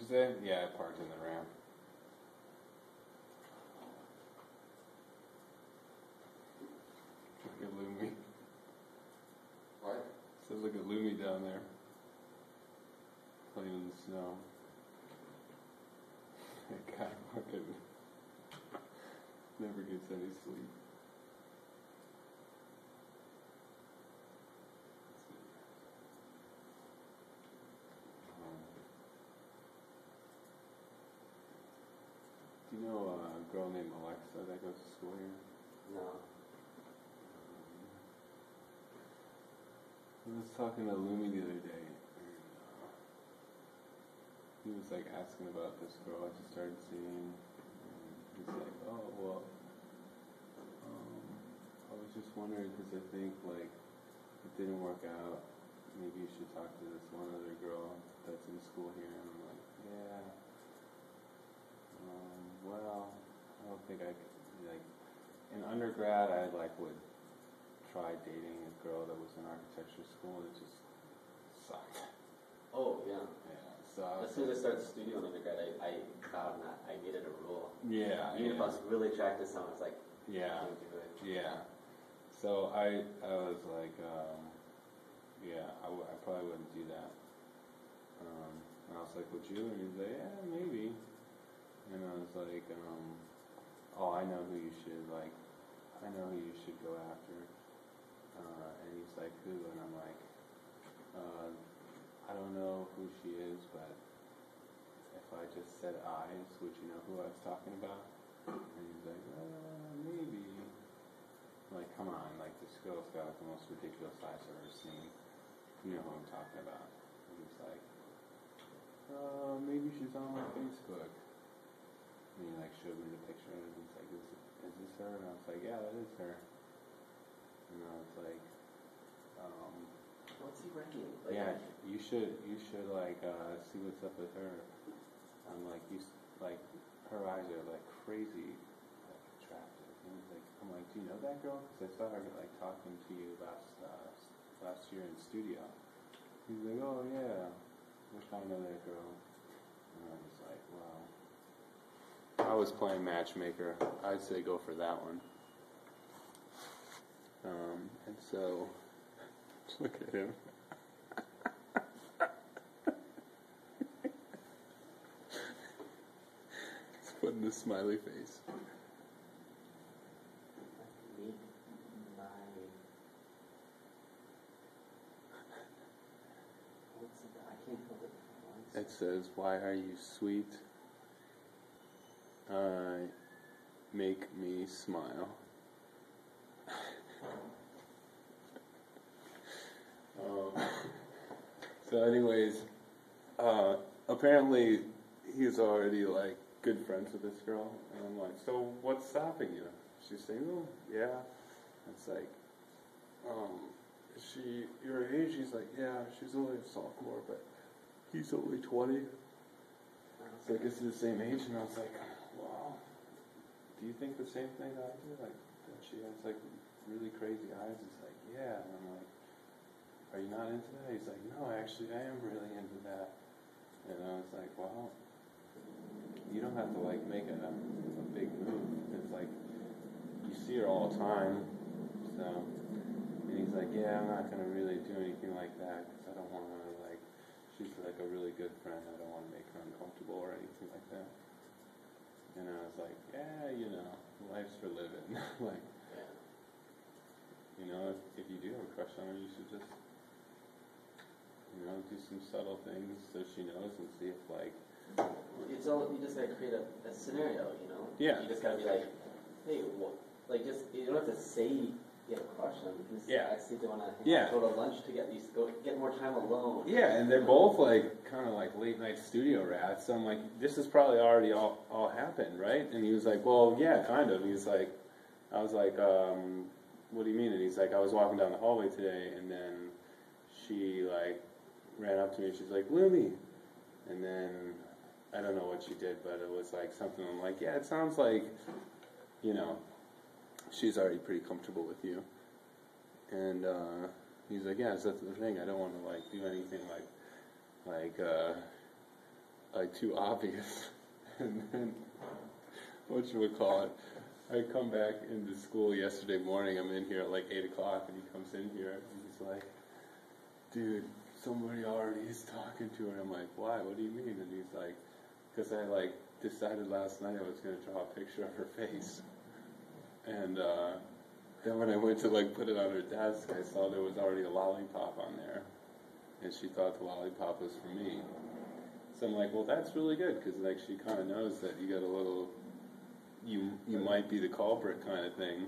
say? Yeah, I parked in the ramp. Look at Lumi. What? Says look at Lumi down there. Playing in the snow. That guy fucking never gets any sleep. Do you know a girl named Alexa that goes to school here? No. I was talking to Lumi the other day, and he was like asking about this girl I just started seeing. And he's like, oh, well, I was just wondering because I think like it didn't work out. Maybe you should talk to this one other girl that's in school here. And I'm like, yeah. Well, I don't think I could, like, in undergrad I like would try dating a girl that was in architecture school. It just sucked. Oh, yeah. Yeah, so As soon as I started studio in undergrad, I found that I needed a rule. Yeah, Even if I yeah. was really attracted to someone, it's like, Yeah. I can't do it. Yeah. So I was like, yeah, I probably wouldn't do that. And I was like, would you? And he's like, yeah, maybe. And I was like, oh, I know who you should go after. And he's like, who? And I'm like, I don't know who she is, but if I just said eyes, would you know who I was talking about? And he's like, maybe. I'm like, come on, like this girl's got the most ridiculous eyes I've ever seen. You know who I'm talking about. And he's like, maybe she's on my Facebook. And he like showed me the picture and he's like, is this her? And I was like, yeah, that is her. And I was like, What's he writing? Like, yeah, you should like see what's up with her. I'm like, like her eyes are like crazy, like attractive. And he's like, I'm like, do you know that girl? Because I saw her like talking to you last year in studio. He's like, oh yeah, I know that girl. And I was like, wow. I was playing matchmaker. I'd say go for that one. And so, look at him. He's putting the smiley face. meet my... What's it? I can't hold it. It says, why are you sweet? Make me smile. So anyways, apparently he's already like good friends with this girl, and I'm like, so what's stopping you? She's single? Yeah. It's like, is she your age? He's like, yeah, she's only a sophomore, but he's only 20. So I guess they're the same age, and I was like, wow, do you think the same thing I do? Like, that she has like really crazy eyes? He's like, yeah. And I'm like, are you not into that? He's like, no, actually, I am really into that. And I was like, well, you don't have to like make a big move. It's like, you see her all the time. So, and he's like, yeah, I'm not going to really do anything like that because I don't want to like, she's like a really good friend. I don't want to make her uncomfortable or anything like that. And I was like, yeah, you know, life's for living. Like, you know, if you do have a crush on her, you should just, you know, do some subtle things so she knows and see if like... It's all, you just gotta create a scenario, you know? Yeah. You just gotta be like, hey, what? Like, just, you don't have to say you have a crush on them. You can Yeah. see if they want to go to lunch together, you go get more time alone. Yeah, and they're both like kind of like late night studio rats. So I'm like, this has probably already all happened, right? And he was like, well, yeah, kind of. He's like, I was like, what do you mean? And he's like, I was walking down the hallway today, and then she like ran up to me. She's like, Lumi, and then I don't know what she did, but it was like something. I'm like, yeah, it sounds like, you know, she's already pretty comfortable with you. And he's like, yeah, that's the thing. I don't want to like do anything like like too obvious. And then, whatchamacallit, I come back into school yesterday morning, I'm in here at like 8 o'clock, and he comes in here, and he's like, dude, somebody already is talking to her. And I'm like, why? What do you mean? And he's like, because I like decided last night I was going to draw a picture of her face. And then when I went to like put it on her desk, I saw there was already a lollipop on there. And she thought the lollipop was for me. So I'm like, well, that's really good, because like she kind of knows that you got a little, you might be the culprit kind of thing.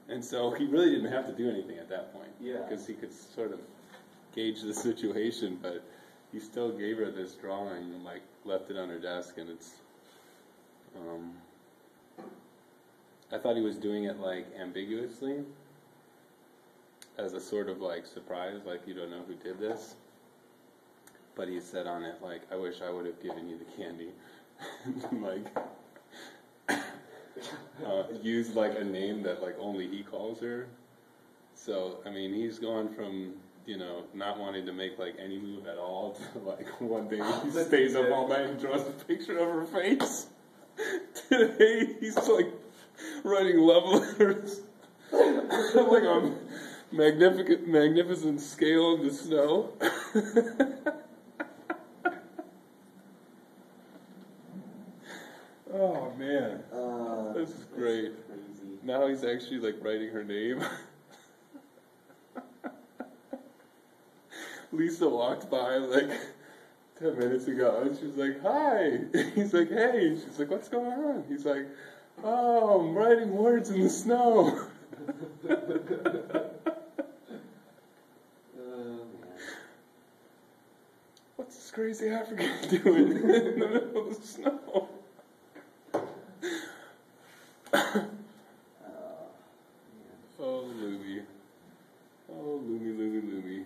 And so he really didn't have to do anything at that point. Yeah. Because he could sort of gauge the situation, but he still gave her this drawing and like left it on her desk, and it's, I thought he was doing it like ambiguously, as a sort of like surprise, like you don't know who did this. But he said on it, like, I wish I would have given you the candy. Like, used like a name that like only he calls her. So, I mean, he's gone from, you know, not wanting to make like any move at all to like one day he stays up all night and draws a picture of her face. Today he's like writing love letters like on magnificent scale in the snow. Oh man, this is great. Crazy. Now he's actually like writing her name. Lisa walked by like 10 minutes ago, and she's like, "Hi." He's like, "Hey." She's like, "What's going on?" He's like, "Oh, I'm writing words in the snow." What's this crazy African doing in the middle of the snow? Oh, Lumi. Oh, Lumi, Lumi, Lumi.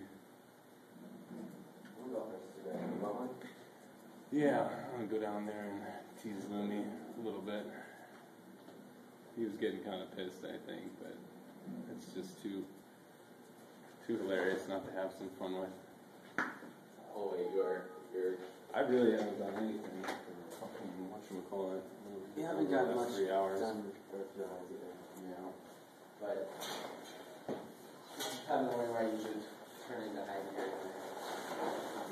Yeah, I'm gonna go down there and tease Lumi a little bit. He was getting kind of pissed, I think, but it's just too hilarious not to have some fun with. Oh wait, you're. I really haven't done anything for fucking whatchamacallit. You haven't got much 3 hours. done for your eyes either. Yeah. But kind of the way where you should turn into hiding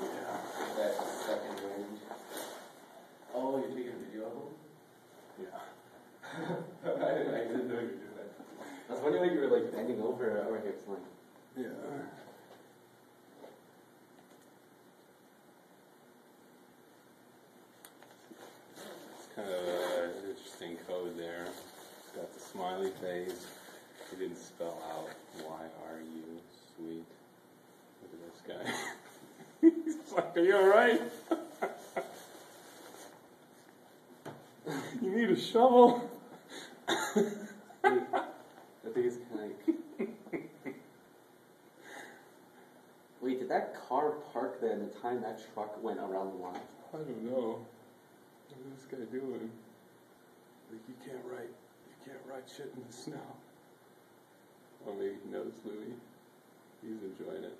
Yeah. that second wind. Oh, you're taking a video of them? Yeah. I didn't know you were doing that. I was wondering why you were like bending over here. It's like, Yeah. It's kind of an interesting code there. It's got the smiley face. He didn't spell out why are you sweet. Look at this guy. He's like, are you alright? You need a shovel? I think it's kind of like. Wait, did that car park there the time that truck went around the line? I don't know. What's this guy doing? Like, you can't write shit in the snow. Well, maybe he knows Louis. He's enjoying it.